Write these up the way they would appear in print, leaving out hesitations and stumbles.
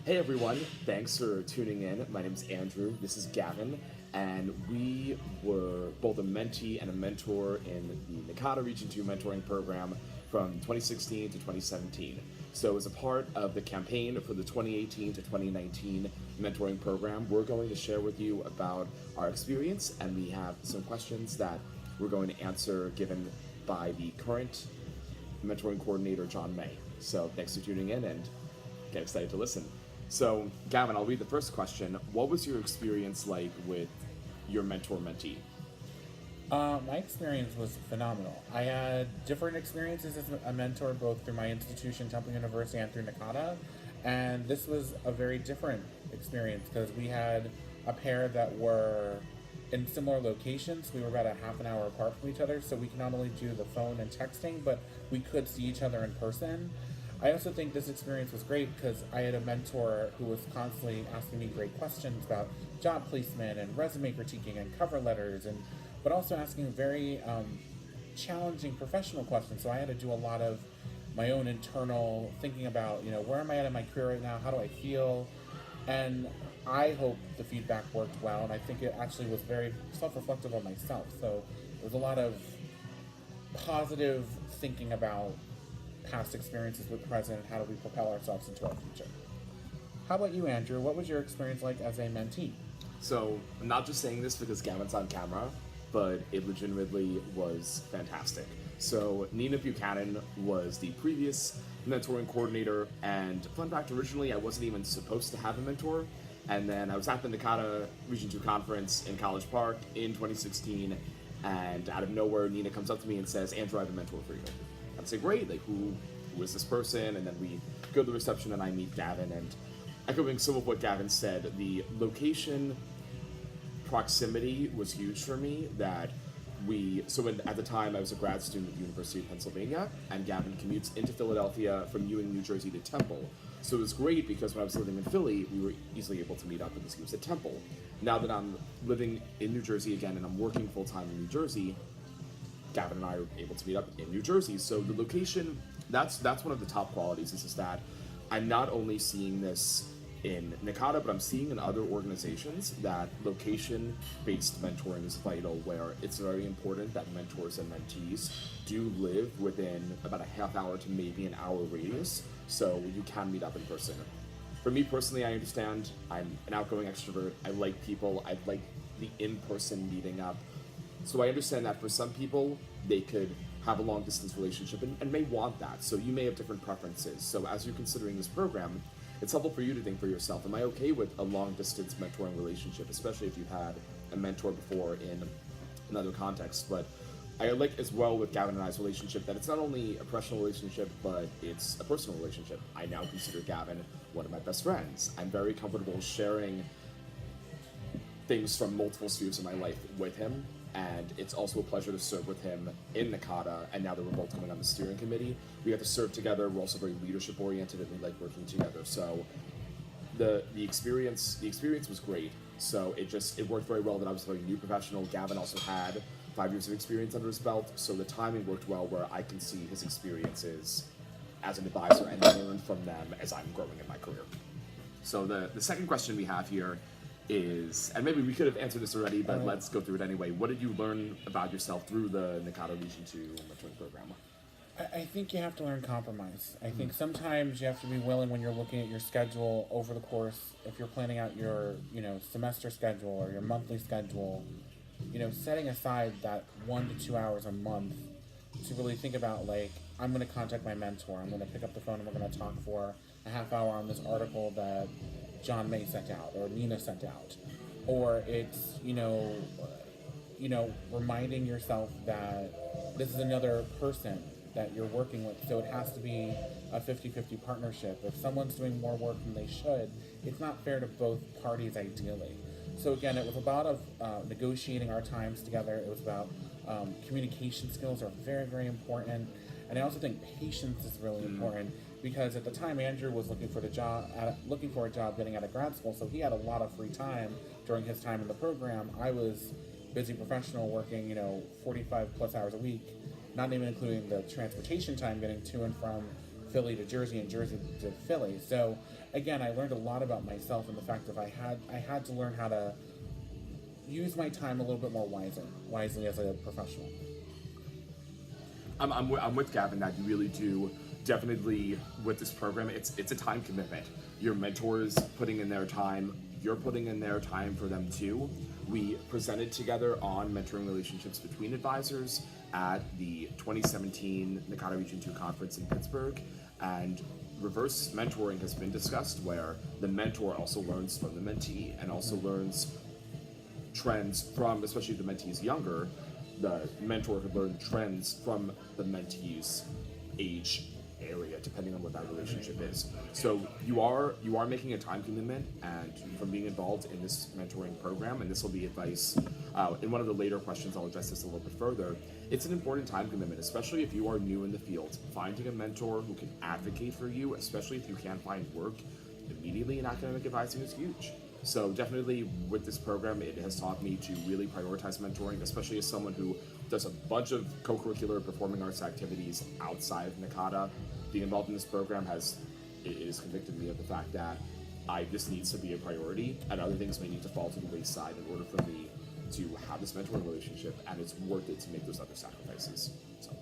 Hey everyone, thanks for tuning in. My name is Andrew, this is Gavin, and we were both a mentee and a mentor in the NACADA Region 2 mentoring program from 2016 to 2017. So as a part of the campaign for the 2018 to 2019 mentoring program, we're going to share with you about our experience, and we have some questions that we're going to answer given by the current mentoring coordinator, John May. So thanks for tuning in and get excited to listen. So, Gavin, I'll read the first question. What was your experience like with your mentor-mentee? My experience was phenomenal. I had different experiences as a mentor, both through my institution, Temple University, and through NACADA. And this was a very different experience because we had a pair that were in similar locations. We were about a half an hour apart from each other, so we could not only do the phone and texting, but we could see each other in person. I also think this experience was great because I had a mentor who was constantly asking me great questions about job placement and resume critiquing and cover letters, but also asking very challenging professional questions. So I had to do a lot of my own internal thinking about, where am I at in my career right now? How do I feel? And I hope the feedback worked well, and I think it actually was very self-reflective on myself. So there was a lot of positive thinking about past experiences with present, how do we propel ourselves into our future. How about you, Andrew? What was your experience like as a mentee? So, I'm not just saying this because Gavin's on camera, but it legitimately was fantastic. So, Nina Buchanan was the previous mentoring coordinator, and fun fact, originally I wasn't even supposed to have a mentor, and then I was at the NACADA Region 2 conference in College Park in 2016, and out of nowhere, Nina comes up to me and says, Andrew, I have a mentor for you. I'd say, great, like who is this person? And then we go to the reception and I meet Gavin, and echoing some of what Gavin said, the location proximity was huge for me. At the time I was a grad student at the University of Pennsylvania, and Gavin commutes into Philadelphia from Ewing, New Jersey to Temple. So it was great because when I was living in Philly, we were easily able to meet up because he was at Temple. Now that I'm living in New Jersey again and I'm working full-time in New Jersey, Gavin and I are able to meet up in New Jersey. So the location, that's one of the top qualities, is that I'm not only seeing this in NACADA, but I'm seeing in other organizations that location-based mentoring is vital, where it's very important that mentors and mentees do live within about a half hour to maybe an hour radius, so you can meet up in person. For me personally, I understand I'm an outgoing extrovert. I like people. I like the in-person meeting up. So I understand that for some people, they could have a long distance relationship and may want that. So you may have different preferences. So as you're considering this program, it's helpful for you to think for yourself, am I okay with a long distance mentoring relationship, especially if you've had a mentor before in another context. But I like as well with Gavin and I's relationship that it's not only a professional relationship, but it's a personal relationship. I now consider Gavin one of my best friends. I'm very comfortable sharing things from multiple spheres of my life with him. And it's also a pleasure to serve with him in NACADA, and now that we're both coming on the steering committee, we have to serve together. We're also very leadership oriented, and we like working together. So the experience was great. So it worked very well that I was a very new professional. Gavin also had 5 years of experience under his belt, so the timing worked well where I can see his experiences as an advisor and learn from them as I'm growing in my career. So the second question we have here is, and maybe we could have answered this already, but let's go through it anyway. What did you learn about yourself through the NACADA Region 2 mentoring program? I think you have to learn compromise. I think sometimes you have to be willing when you're looking at your schedule over the course, if you're planning out your, semester schedule or your monthly schedule, setting aside that 1 to 2 hours a month to really think about, like, I'm going to contact my mentor. I'm going to pick up the phone and we're going to talk for a half hour on this article that John May sent out or Nina sent out. Or it's, reminding yourself that this is another person that you're working with, so it has to be a 50-50 partnership. If someone's doing more work than they should, it's not fair to both parties ideally. So again, it was about negotiating our times together. It was about communication skills are very, very important. And I also think patience is really important, because at the time Andrew was looking for a job getting out of grad school, so he had a lot of free time during his time in the program. I was busy professional working, 45 plus hours a week, not even including the transportation time getting to and from Philly to Jersey and Jersey to Philly. So again, I learned a lot about myself and the fact that I had to learn how to use my time a little bit more wisely as a professional. I'm with Gavin that you really do definitely with this program. It's a time commitment. Your mentors putting in their time. You're putting in their time for them too. We presented together on mentoring relationships between advisors at the 2017 NACADA Region 2 conference in Pittsburgh, and reverse mentoring has been discussed, where the mentor also learns from the mentee and also learns trends from, especially if the mentee is younger, the mentor could learn trends from the mentee's age area, depending on what that relationship is. So you are making a time commitment, and from being involved in this mentoring program, and this will be advice in one of the later questions, I'll address this a little bit further. It's an important time commitment, especially if you are new in the field. Finding a mentor who can advocate for you, especially if you can't find work immediately in academic advising, is huge. So definitely with this program, it has taught me to really prioritize mentoring, especially as someone who does a bunch of co-curricular performing arts activities outside of NACADA. Being involved in this program has convicted me of the fact that this needs to be a priority, and other things may need to fall to the wayside in order for me to have this mentoring relationship, and it's worth it to make those other sacrifices. So.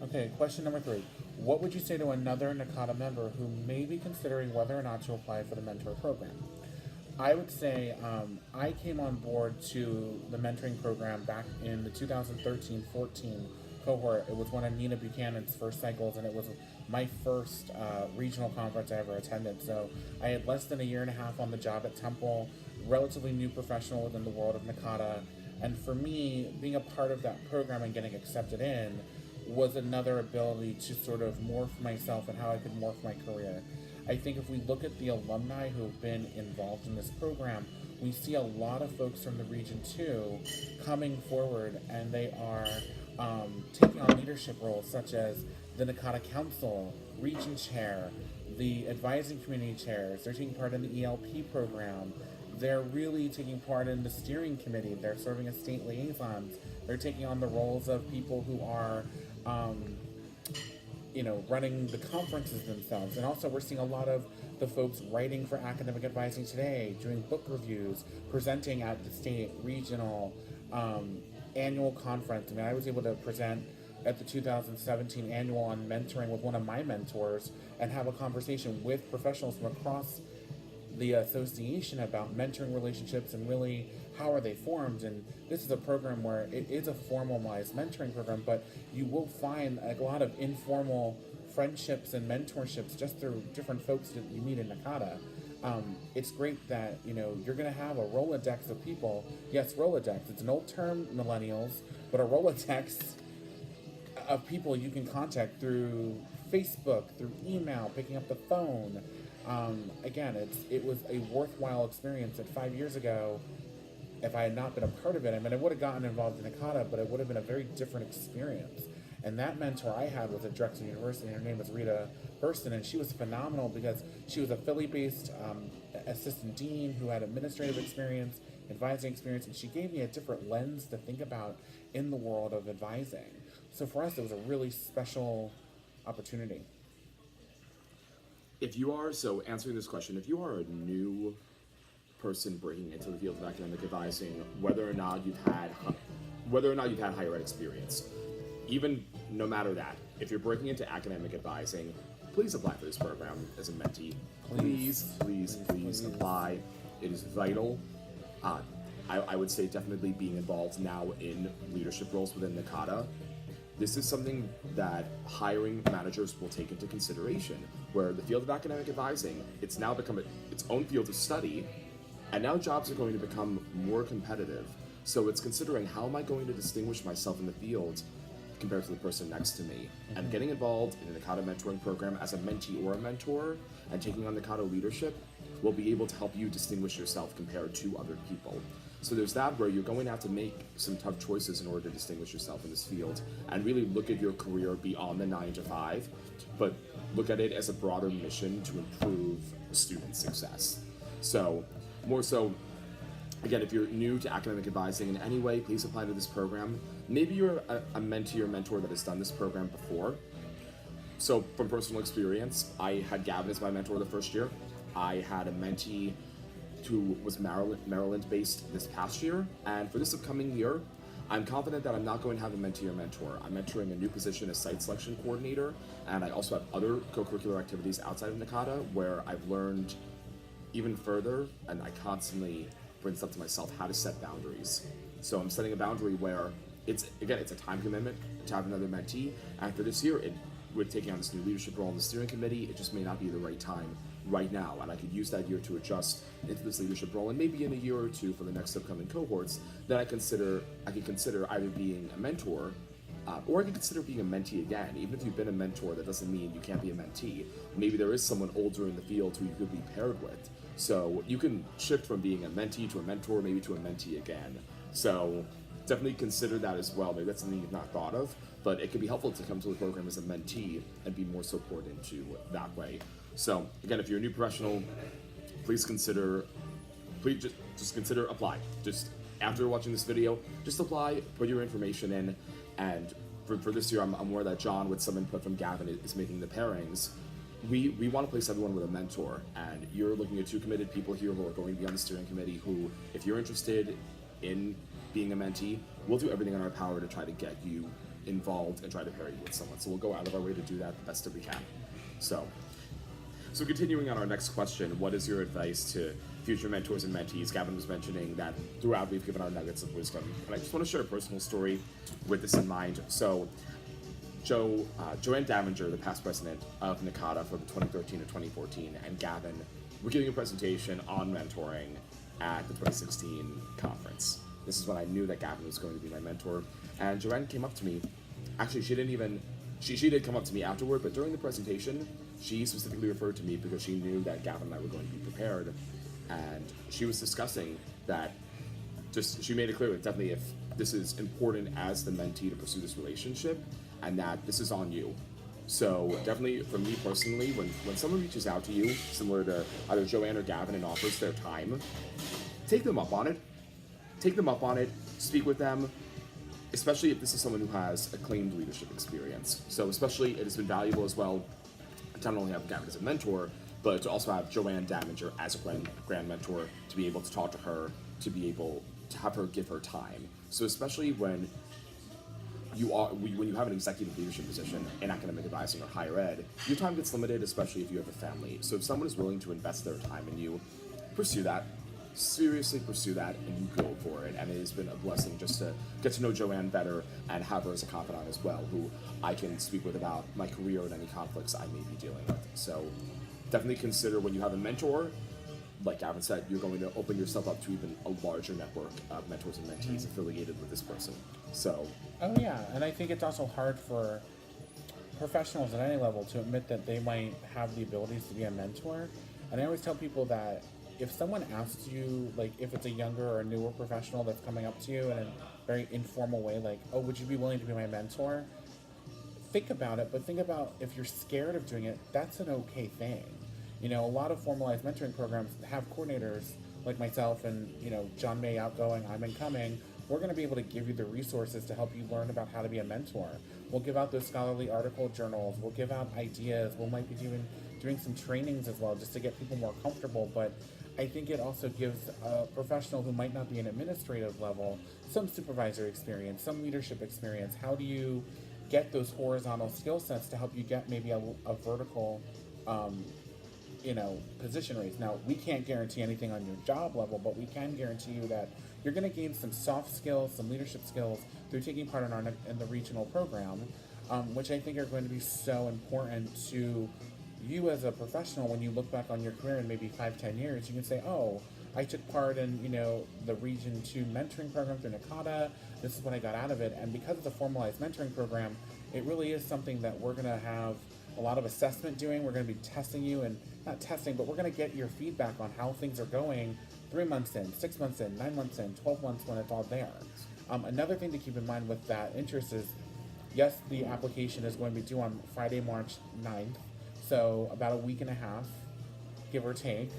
Okay, question number 3. What would you say to another NACADA member who may be considering whether or not to apply for the mentor program? I would say I came on board to the mentoring program back in the 2013-14 cohort. It was one of Nina Buchanan's first cycles, and it was my first regional conference I ever attended. So I had less than a year and a half on the job at Temple, relatively new professional within the world of NACADA, and for me, being a part of that program and getting accepted in was another ability to sort of morph myself and how I could morph my career. I think if we look at the alumni who have been involved in this program, we see a lot of folks from the Region 2 coming forward, and they are taking on leadership roles such as the NACADA Council, Region Chair, the Advising Community Chairs. They're taking part in the ELP program. They're really taking part in the steering committee. They're serving as state liaisons. They're taking on the roles of people who are running the conferences themselves. And also we're seeing a lot of the folks writing for academic advising today, doing book reviews, presenting at the state, regional, annual conference. I mean, I was able to present at the 2017 annual on mentoring with one of my mentors and have a conversation with professionals from across the association about mentoring relationships and really how are they formed. And this is a program where it is a formalized mentoring program, but you will find a lot of informal friendships and mentorships just through different folks that you meet in NACADA. It's great that you're going to have a Rolodex of people. Yes, Rolodex. It's an old term, millennials, but a Rolodex of people you can contact through Facebook, through email, picking up the phone. Again, it was a worthwhile experience that 5 years ago, if I had not been a part of it, I mean, I would have gotten involved in NACADA, but it would have been a very different experience. And that mentor I had was at Drexel University. Her name was Rita Hurston, and she was phenomenal because she was a Philly-based assistant dean who had administrative experience, advising experience, and she gave me a different lens to think about in the world of advising. So for us, it was a really special opportunity. Answering this question, if you are a new person breaking into the field of academic advising, whether or not you've had higher ed experience, even no matter that, if you're breaking into academic advising, please apply for this program as a mentee. Please apply. It is vital. I would say definitely being involved now in leadership roles within NACADA. This is something that hiring managers will take into consideration, where the field of academic advising, it's now become its own field of study, and now jobs are going to become more competitive. So it's considering, how am I going to distinguish myself in the field compared to the person next to me? Mm-hmm. And getting involved in an NACADA mentoring program as a mentee or a mentor and taking on NACADA leadership will be able to help you distinguish yourself compared to other people. So there's that, where you're going to have to make some tough choices in order to distinguish yourself in this field and really look at your career beyond the 9 to 5, but look at it as a broader mission to improve student success. So more so, again, if you're new to academic advising in any way, please apply to this program. Maybe you're a mentee or mentor that has done this program before. So from personal experience, I had Gavin as my mentor the first year. I had a mentee who was Maryland based this past year, and for this upcoming year, I'm confident that I'm not going to have a mentee or mentor. I'm mentoring a new position as site selection coordinator, and I also have other co-curricular activities outside of NACADA where I've learned even further, and I constantly bring stuff to myself, how to set boundaries. So I'm setting a boundary where it's a time commitment to have another mentee, and for this year, with taking on this new leadership role in the steering committee, it just may not be the right time right now, and I could use that year to adjust into this leadership role, and maybe in a year or two for the next upcoming cohorts, then I could consider either being a mentor, or I could consider being a mentee again. Even if you've been a mentor, that doesn't mean you can't be a mentee. Maybe there is someone older in the field who you could be paired with. So you can shift from being a mentee to a mentor, maybe to a mentee again. So definitely consider that as well. Maybe that's something you've not thought of, but it could be helpful to come to the program as a mentee and be more so poured into that way. So again, if you're a new professional, please just consider apply. Just after watching this video, just apply, put your information in, and for this year, I'm aware that John, with some input from Gavin, is making the pairings. We want to place everyone with a mentor, and you're looking at two committed people here who are going to be on the steering committee who, if you're interested in being a mentee, we'll do everything in our power to try to get you involved and try to pair you with someone. So we'll go out of our way to do that the best that we can. So continuing on our next question, what is your advice to future mentors and mentees? Gavin was mentioning that throughout we've given our nuggets of wisdom, and I just want to share a personal story with this in mind. So Joanne Davinger, the past president of NACADA for the 2013 to 2014, and Gavin were giving a presentation on mentoring at the 2016 conference. This is when I knew that Gavin was going to be my mentor, and Joanne came up to me. Actually, she did come up to me afterward, but during the presentation, she specifically referred to me because she knew that Gavin and I were going to be prepared, and she was discussing that. She made it clear that definitely if this is important as the mentee to pursue this relationship, and that this is on you. So definitely, for me personally, when someone reaches out to you, similar to either Joanne or Gavin, and offers their time, take them up on it. Take them up on it. Speak with them, especially if this is someone who has acclaimed leadership experience. So especially, it has been valuable as well to not only have Gavin as a mentor, but to also have Joanne Davinger as a grand mentor, to be able to talk to her, to be able to have her give her time. So especially when you have an executive leadership position in academic advising or higher ed, your time gets limited, especially if you have a family. So if someone is willing to invest their time in you, pursue that. Seriously pursue that, and you go for it. And it has been a blessing just to get to know Joanne better and have her as a confidant as well, who I can speak with about my career and any conflicts I may be dealing with. So definitely consider, when you have a mentor, like Gavin said, you're going to open yourself up to even a larger network of mentors and mentees affiliated with this person. So. Oh yeah, and I think it's also hard for professionals at any level to admit that they might have the abilities to be a mentor. And I always tell people that if someone asks you, like if it's a younger or a newer professional that's coming up to you in a very informal way, like, oh, would you be willing to be my mentor? Think about it, but think about if you're scared of doing it, that's an okay thing. You know, a lot of formalized mentoring programs have coordinators like myself and, John May outgoing, I'm incoming. We're going to be able to give you the resources to help you learn about how to be a mentor. We'll give out those scholarly article journals. We'll give out ideas. We might be doing some trainings as well just to get people more comfortable. But I think it also gives a professional who might not be an administrative level some supervisor experience, some leadership experience. How do you get those horizontal skill sets to help you get maybe a vertical position raise? Now, we can't guarantee anything on your job level, but we can guarantee you that you're going to gain some soft skills, some leadership skills through taking part in the regional program, which I think are going to be so important to you as a professional. When you look back on your career in maybe 5-10 years, you can say, oh, I took part in, the Region 2 mentoring program through NACADA. This is what I got out of it. And because it's a formalized mentoring program, it really is something that we're going to have a lot of assessment doing. We're going to be testing you, and not testing, but we're going to get your feedback on how things are going 3 months in, 6 months in, 9 months in, 12 months when it's all there. Another thing to keep in mind with that interest is, yes, the application is going to be due on Friday, March 9th, so about a week and a half, give or take.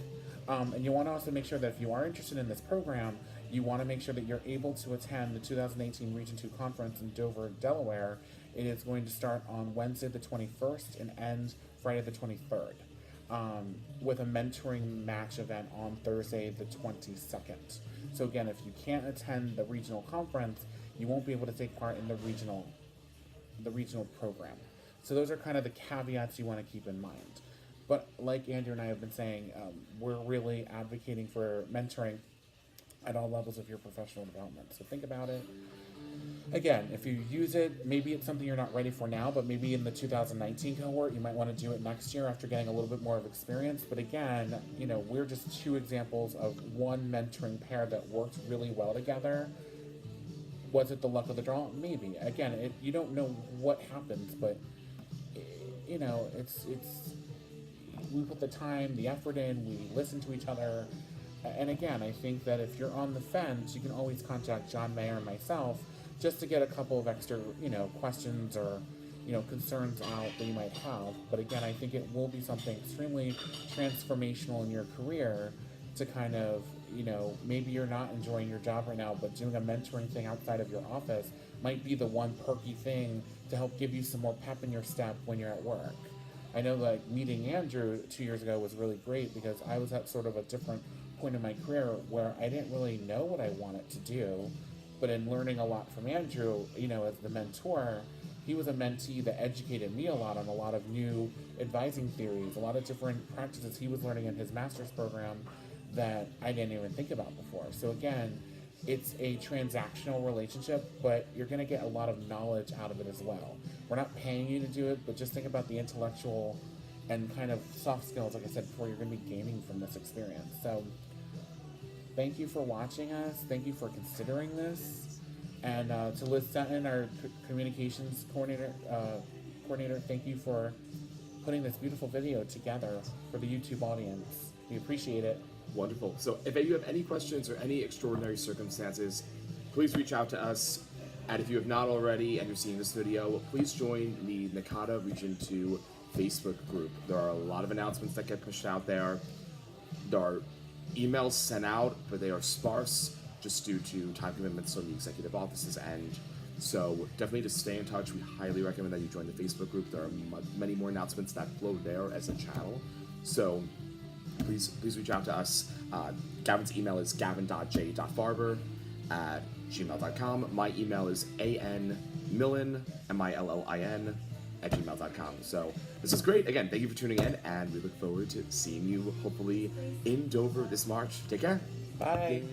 And you want to also make sure that if you are interested in this program, you want to make sure that you're able to attend the 2018 Region 2 conference in Dover, Delaware, It is going to start on Wednesday the 21st and end Friday the 23rd, with a mentoring match event on Thursday the 22nd. So again, if you can't attend the regional conference, you won't be able to take part in the regional program. So those are kind of the caveats you want to keep in mind. But like Andrew and I have been saying, we're really advocating for mentoring at all levels of your professional development. So think about it. Again, if you use it, maybe it's something you're not ready for now, but maybe in the 2019 cohort, you might want to do it next year after getting a little bit more of experience. But again, we're just two examples of one mentoring pair that worked really well together. Was it the luck of the draw? Maybe. Again, you don't know what happens, but it's we put the time, the effort in, we listen to each other. And again, I think that if you're on the fence, you can always contact John Mayer and myself just to get a couple of extra, questions or, concerns out that you might have. But again, I think it will be something extremely transformational in your career to kind of, maybe you're not enjoying your job right now, but doing a mentoring thing outside of your office might be the one perky thing to help give you some more pep in your step when you're at work. I know like meeting Andrew 2 years ago was really great because I was at sort of a different point in my career where I didn't really know what I wanted to do. But in learning a lot from Andrew, as the mentor, he was a mentee that educated me a lot on a lot of new advising theories, a lot of different practices he was learning in his master's program that I didn't even think about before. So again, it's a transactional relationship, but you're going to get a lot of knowledge out of it as well. We're not paying you to do it, but just think about the intellectual and kind of soft skills, like I said before, you're going to be gaining from this experience. So thank you for watching us. Thank you for considering this. And to Liz Sutton, our communications coordinator, thank you for putting this beautiful video together for the YouTube audience. We appreciate it. Wonderful. So if you have any questions or any extraordinary circumstances, please reach out to us. And if you have not already and you're seeing this video, please join the NACADA Region 2 Facebook group. There are a lot of announcements that get pushed out there. There are emails sent out, but they are sparse just due to time commitments on the executive office's end. So definitely to stay in touch, we highly recommend that you join the Facebook group. There are many more announcements that flow there as a channel. So please reach out to us. Gavin's email is gavin.j.farber@gmail.com. My email is anmillin, MILLIN, @gmail.com. So this is great. Again, thank you for tuning in, and we look forward to seeing you hopefully in Dover this March. Take care. Bye.